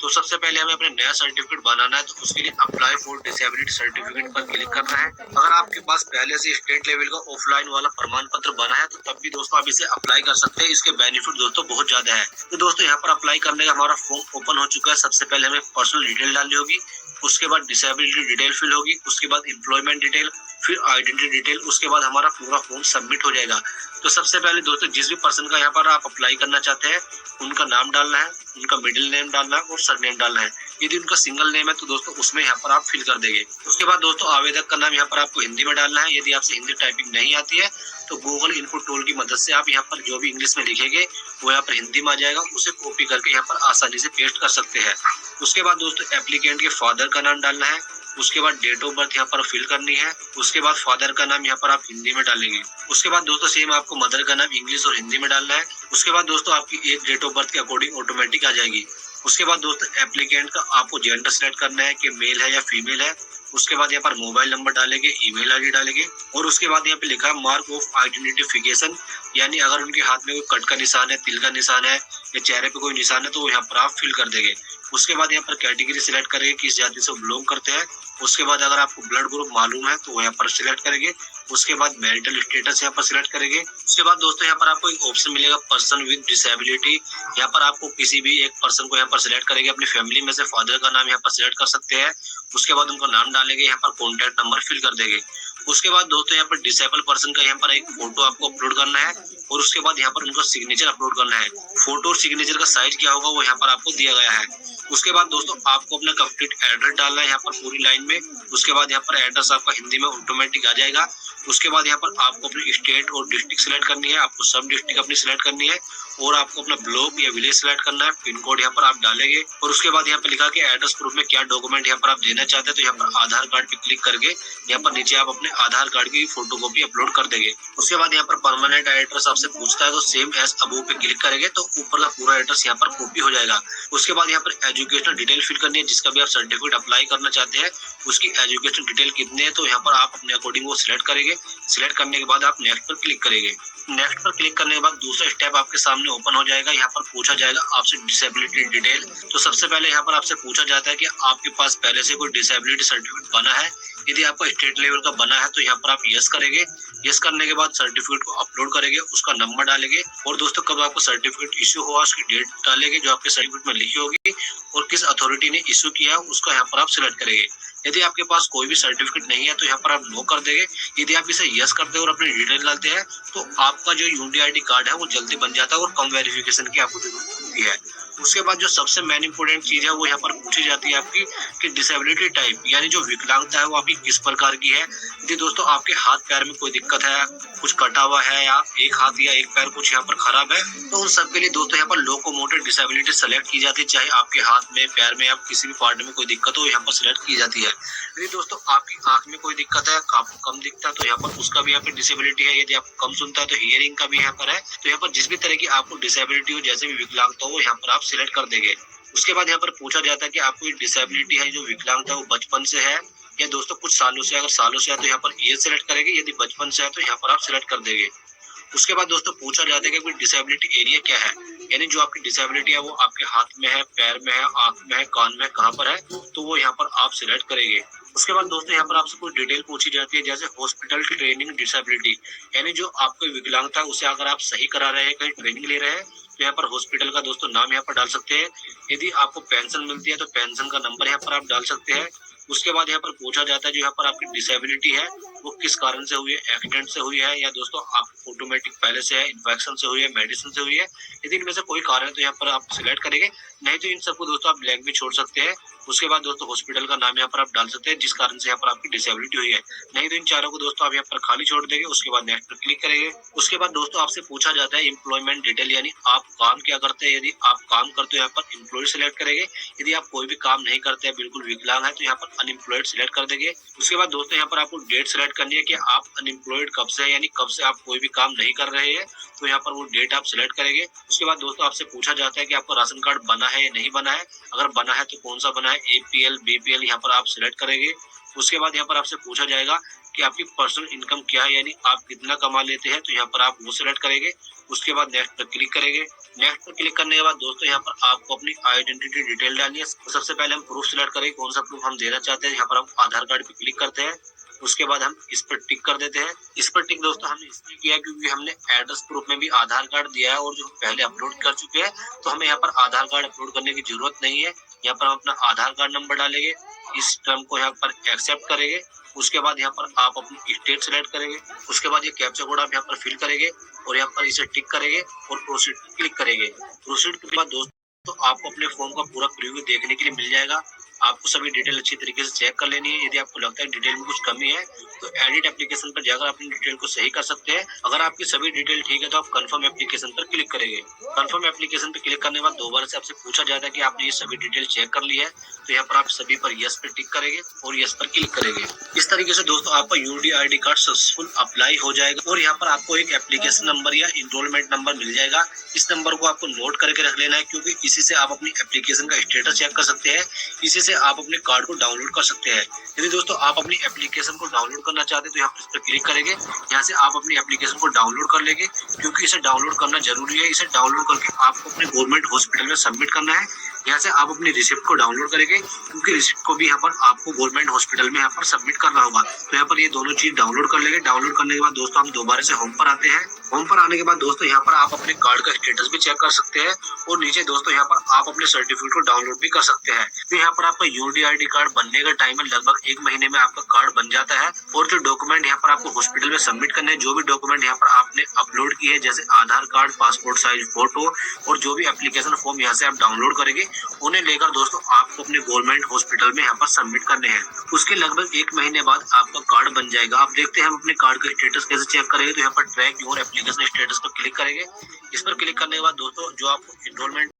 तो सबसे पहले हमें अपने नया सर्टिफिकेट बनाना है, तो उसके लिए अप्लाई फॉर डिसेबिलिटी सर्टिफिकेट पर क्लिक करना है। अगर आपके पास पहले से स्टेट लेवल का ऑफलाइन वाला प्रमाण पत्र बना है तो तब भी दोस्तों आप इसे अप्लाई कर सकते हैं। इसके बेनिफिट दोस्तों बहुत ज्यादा है। तो दोस्तों यहाँ पर अप्लाई करने का हमारा फॉर्म ओपन हो चुका है। सबसे पहले हमें पर्सनल डिटेल डालनी होगी, उसके बाद डिसेबिलिटी डिटेल फिल होगी, उसके बाद एम्प्लॉयमेंट डिटेल, फिर आइडेंटिटी डिटेल, उसके बाद हमारा पूरा फॉर्म सबमिट हो जाएगा। तो सबसे पहले दोस्तों जिस भी पर्सन का यहाँ पर आप अप्लाई करना चाहते हैं उनका नाम डालना है, उनका मिडिल नेम डालना है और सरनेम डालना है। यदि उनका सिंगल नेम है तो दोस्तों उसमें यहाँ पर आप फिल कर देंगे। उसके बाद दोस्तों आवेदक का नाम यहाँ पर आपको हिंदी में डालना है। यदि आपसे हिंदी टाइपिंग नहीं आती है तो गूगल इनपुट टूल की मदद से आप यहाँ पर जो भी इंग्लिश में लिखेंगे वो यहाँ पर हिंदी में आ जाएगा, उसे कॉपी करके यहाँ पर आसानी से पेस्ट कर सकते हैं। उसके बाद दोस्तों एप्लीकेंट के फादर का नाम डालना है, उसके बाद डेट ऑफ बर्थ यहाँ पर फिल करनी है, उसके बाद फादर का नाम यहाँ पर आप हिंदी में डालेंगे। उसके बाद दोस्तों सेम आपको मदर का नाम इंग्लिश और हिंदी में डालना है। उसके बाद दोस्तों आपकी एज डेट ऑफ बर्थ के अकॉर्डिंग ऑटोमेटिक आ जाएगी। उसके बाद दोस्तों एप्लीकेंट का आपको जेंडर सेलेक्ट करना है कि मेल है या फीमेल है। उसके बाद यहाँ पर मोबाइल नंबर डालेंगे, ईमेल आईडी डालेंगे और उसके बाद यहाँ पे लिखा है मार्क ऑफ आइडेंटिफिकेशन, यानी अगर उनके हाथ में कोई कट का निशान है, तिल का निशान है या चेहरे पे कोई निशान है तो यहाँ पर आप फिल कर देंगे। उसके बाद यहाँ पर कैटेगरी सिलेक्ट करेंगे, किस जाति से बिलोंग करते हैं। उसके बाद अगर आपको ब्लड ग्रुप मालूम है तो यहाँ पर सिलेक्ट करेंगे। उसके बाद मैरिटल स्टेटस यहाँ पर सिलेक्ट करेंगे। उसके बाद दोस्तों यहाँ पर आपको एक ऑप्शन मिलेगा पर्सन विद डिसेबिलिटी। यहाँ पर आपको किसी भी एक पर्सन को यहाँ पर सिलेक्ट करेंगे, अपनी फैमिली में से फादर का नाम यहाँ पर सिलेक्ट कर सकते हैं। उसके बाद उनका नाम डालेंगे, यहाँ पर कॉन्टैक्ट नंबर फिल कर देंगे। उसके बाद दोस्तों यहाँ पर डिसेबल पर्सन का यहाँ पर एक फोटो आपको अपलोड करना है और उसके बाद यहाँ पर उनका सिग्नेचर अपलोड करना है। फोटो और सिग्नेचर का साइज क्या होगा वो यहाँ पर आपको दिया गया है। उसके बाद दोस्तों आपको अपना कंप्लीट एड्रेस डालना है यहाँ पर पूरी लाइन में। उसके बाद यहाँ पर एड्रेस आपका हिंदी में ऑटोमेटिक आ जाएगा। उसके बाद यहाँ पर आपको अपनी स्टेट और डिस्ट्रिक्ट सिलेक्ट करनी है, आपको सब डिस्ट्रिक्ट अपनी सिलेक्ट करनी है और आपको अपना ब्लॉक या विलेज सिलेक्ट करना है। पिन कोड यहाँ पर आप डालेंगे और उसके बाद यहाँ पर लिखा कि एड्रेस प्रूफ में क्या डॉक्यूमेंट यहाँ पर आप देना चाहते हैं, तो यहाँ पर आधार कार्ड पे क्लिक करके यहाँ पर नीचे आप अपने आधार कार्ड की फोटोकॉपी अपलोड कर देंगे। उसके बाद यहाँ पर परमानेंट एड्रेस आपसे पूछता है तो सेम एज अबव पे क्लिक करेंगे तो ऊपर का पूरा एड्रेस यहाँ पर कॉपी हो जाएगा। उसके बाद यहाँ पर एजुकेशनल डिटेल फिल करनी है, जिसका भी आप सर्टिफिकेट अप्लाई करना चाहते हैं उसकी एजुकेशन डिटेल कितनी है तो यहाँ पर आप अपने अकॉर्डिंग वो सिलेक्ट करेंगे। सिलेक्ट करने के बाद आप नेक्स्ट पर क्लिक करेंगे। नेक्स्ट पर क्लिक करने के बाद दूसरा स्टेप आपके सामने ओपन हो जाएगा। यहाँ पर पूछा जाएगा आपसे डिसेबिलिटी डिटेल। तो सबसे पहले यहाँ पर आपसे पूछा जाता है कि आपके पास पहले से कोई डिसेबिलिटी सर्टिफिकेट बना है। यदि आपका स्टेट लेवल का बना है तो यहाँ पर आप यस करेंगे। यस करने के बाद सर्टिफिकेट को अपलोड करेंगे, उसका नंबर डालेंगे और दोस्तों कब आपको सर्टिफिकेट इश्यू हुआ उसकी डेट डालेंगे जो आपके सर्टिफिकेट में लिखी होगी और किस अथॉरिटी ने इश्यू किया है उसका यहाँ पर आप सिलेक्ट करेंगे। यदि आपके पास कोई भी सर्टिफिकेट नहीं है तो यहाँ पर आप नो कर देंगे। यदि आप इसे यस करते हैं और अपनी डिटेल डालते हैं तो आपका जो यूडीआईडी कार्ड है वो जल्दी बन जाता है और कम वेरिफिकेशन की आपको जरूरत होती है। उसके बाद जो सबसे मेन इंपोर्टेंट चीज है वो यहाँ पर पूछी जाती है आपकी कि डिसेबिलिटी टाइप, यानी जो विकलांगता है वो आपकी किस प्रकार की है। यदि दोस्तों आपके हाथ पैर में कोई दिक्कत है, कुछ कटा हुआ है या एक हाथ या एक पैर कुछ यहाँ पर खराब है तो उन सबके लिए दोस्तों यहाँ पर लोकोमोटर डिसेबिलिटी सेलेक्ट की जाती है। चाहे आपके हाथ में, पैर में या किसी भी पार्ट में कोई दिक्कत हो यहाँ पर सिलेक्ट की जाती है। यदि दोस्तों आपकी आंख में कोई दिक्कत है, आपको कम दिखता है तो यहाँ पर उसका भी यहाँ पर डिसेबिलिटी है। यदि आपको कम सुनता है तो हियरिंग का भी यहाँ पर है। तो यहाँ पर जिस भी तरह की आपको डिसेबिलिटी हो, जैसे भी विकलांगता हो, यहाँ पर आप सिलेक्ट कर देंगे। उसके बाद यहाँ पर पूछा जाता है कि आपको डिसेबिलिटी है जो विकलांगता है वो बचपन से है या दोस्तों कुछ सालों से। अगर सालों से है तो यहाँ पर एज सिलेक्ट करेंगे, यदि बचपन से है तो यहाँ पर आप सिलेक्ट कर देंगे। उसके बाद दोस्तों पूछा जाता है कि डिसेबिलिटी एरिया क्या है, यानी जो आपकी डिसेबिलिटी है वो आपके हाथ में है, पैर में है, आंख में है, कान में, कहाँ पर है तो वो यहाँ पर आप सिलेक्ट करेंगे। उसके बाद दोस्तों यहाँ पर आपसे कुछ डिटेल पूछी जाती है जैसे हॉस्पिटल ट्रेनिंग डिसेबिलिटी, यानी जो आपको विकलांगता है उसे अगर आप सही करा रहे हैं, कहीं ट्रेनिंग ले रहे हैं तो यहाँ पर हॉस्पिटल का दोस्तों नाम यहाँ पर डाल सकते हैं। यदि आपको पेंशन मिलती है तो पेंशन का नंबर यहाँ पर आप डाल सकते हैं। उसके बाद यहाँ पर पूछा जाता है जो यहाँ पर आपकी डिसेबिलिटी है वो किस कारण से हुई है, एक्सीडेंट से हुई है या दोस्तों आप ऑटोमेटिक पहले से है, इन्फेक्शन से हुई है, मेडिसिन से हुई है। यदि इनमें से कोई कारण है तो यहाँ पर आप सिलेक्ट करेंगे, नहीं तो इन सबको दोस्तों आप ब्लैंक भी छोड़ सकते हैं। उसके बाद दोस्तों हॉस्पिटल का नाम यहाँ पर आप डाल सकते हैं जिस कारण से यहाँ पर आपकी डिसेबिलिटी हुई है, नहीं तो इन चारों को दोस्तों आप यहाँ पर खाली छोड़ देंगे। उसके बाद नेक्स्ट पर क्लिक करेंगे। उसके बाद दोस्तों आपसे पूछा जाता है एम्प्लॉयमेंट डिटेल, यानी आप काम क्या करते हैं। यदि आप काम करते हो यहाँ पर एम्प्लॉय सिलेक्ट करेंगे। यदि आप कोई भी काम नहीं करते हैं, बिल्कुल विकलांग है तो यहाँ पर अनएम्प्लॉयड सिलेक्ट कर देंगे। उसके बाद दोस्तों यहाँ पर आपको डेट सिलेक्ट करनी है कि आप अनएम्प्लॉयड कब से है, यानी कब से आप कोई भी काम नहीं कर रहे हैं तो यहाँ पर वो डेट आप सिलेक्ट करेंगे। उसके बाद दोस्तों आपसे पूछा जाता है कि आपका राशन कार्ड बना है या नहीं बना है। अगर बना है तो कौन सा बना है, APL BPL यहाँ पर आप सिलेक्ट करेंगे। उसके बाद यहाँ पर आपसे पूछा जाएगा कि आपकी पर्सनल इनकम क्या है, यानी आप कितना कमा लेते हैं, तो यहाँ पर आप वो सिलेक्ट करेंगे। उसके बाद नेक्स्ट पर क्लिक करेंगे। नेक्स्ट पर क्लिक करने के बाद दोस्तों यहाँ पर आपको अपनी आइडेंटिटी डिटेल डालनी है। सबसे पहले हम प्रूफ सिलेक्ट करेंगे, कौन सा प्रूफ हम देना चाहते हैं। यहाँ पर हम आधार कार्ड पे क्लिक करते हैं। उसके बाद हम इस पर टिक कर देते हैं। इस पर टिक दोस्तों हमने इसलिए किया क्योंकि हमने एड्रेस प्रूफ में भी आधार कार्ड दिया है और जो पहले अपलोड कर चुके हैं, तो हमें यहाँ पर आधार कार्ड अपलोड करने की जरूरत नहीं है। यहाँ पर हम अपना आधार कार्ड नंबर डालेंगे, इस टर्म को यहाँ पर एक्सेप्ट करेंगे। उसके बाद यहाँ पर आप अपनी स्टेट सेलेक्ट करेंगे। उसके बाद ये कैप्चा कोड आप यहाँ पर फिल करेंगे और यहाँ पर इसे टिक करेंगे और प्रोसीड क्लिक करेंगे। प्रोसीड के बाद दोस्तों आपको अपने फॉर्म का पूरा प्रीव्यू देखने के लिए मिल जाएगा। आपको सभी डिटेल अच्छी तरीके से चेक कर लेनी है। यदि आपको लगता है डिटेल में कुछ कमी है तो एडिट एप्लीकेशन पर जाकर अपनी डिटेल को सही कर सकते हैं। अगर आपकी सभी डिटेल ठीक है तो आप कंफर्म एप्लीकेशन पर क्लिक करेंगे। कंफर्म एप्लीकेशन पर क्लिक करने के बाद दोबारा से आपसे पूछा जाता है कि आपने ये सभी डिटेल चेक कर ली है, तो यहाँ पर आप सभी पर यस पर टिक करेंगे और यस पर क्लिक करेंगे। इस तरीके से दोस्तों आपका UD ID card successful apply हो जाएगा और यहाँ पर आपको एक एप्लीकेशन नंबर या इनरोलमेंट नंबर मिल जाएगा। इस नंबर को आपको नोट करके रख लेना है क्योंकि इसी से आप अपनी एप्लीकेशन का स्टेटस चेक कर सकते हैं। इसी से आप अपने कार्ड को डाउनलोड कर सकते हैं। यदि दोस्तों आप अपनी एप्लीकेशन को डाउनलोड करना चाहते हैं तो यहाँ पर इस पर क्लिक करेंगे। यहाँ से आप अपनी एप्लीकेशन को डाउनलोड कर लेंगे क्योंकि इसे डाउनलोड करना जरूरी है। इसे डाउनलोड करके आपको अपने गवर्नमेंट हॉस्पिटल में सबमिट करना है। यहाँ से आप अपनी रिसिप्ट को डाउनलोड करेंगे क्योंकि रिसिप्ट को भी यहाँ पर आपको गवर्नमेंट हॉस्पिटल में यहाँ पर सबमिट करना होगा। तो यहाँ पर ये दोनों चीज डाउनलोड कर लेंगे। डाउनलोड करने के बाद दोस्तों हम दोबारा से होम पर आते हैं। होम पर आने के बाद दोस्तों यहाँ पर आप अपने कार्ड का स्टेटस भी चेक कर सकते हैं और नीचे दोस्तों यहाँ पर आप अपने सर्टिफिकेट को डाउनलोड भी कर सकते हैं। तो यहाँ पर आपका यूडी ID कार्ड बनने का टाइम है लगभग 1 महीने में आपका कार्ड बन जाता है। और जो डॉक्यूमेंट यहाँ पर आपको हॉस्पिटल में सबमिट करने हैं, जो भी डॉक्यूमेंट यहाँ पर आपने अपलोड किए हैं जैसे आधार कार्ड, पासपोर्ट साइज फोटो और जो भी एप्लीकेशन फॉर्म यहाँ से आप डाउनलोड करेंगे, उन्हें लेकर दोस्तों आपको अपने गवर्नमेंट हॉस्पिटल में यहाँ पर सबमिट करने हैं। उसके लगभग 1 महीने बाद आपका कार्ड बन जाएगा। आप देखते हैं हम अपने कार्ड का स्टेटस कैसे चेक करेंगे। तो यहाँ पर ट्रैक योर एप्लीकेशन स्टेटस पर क्लिक करेंगे। इस पर क्लिक करने के बाद दोस्तों जो आपको एनरोलमेंट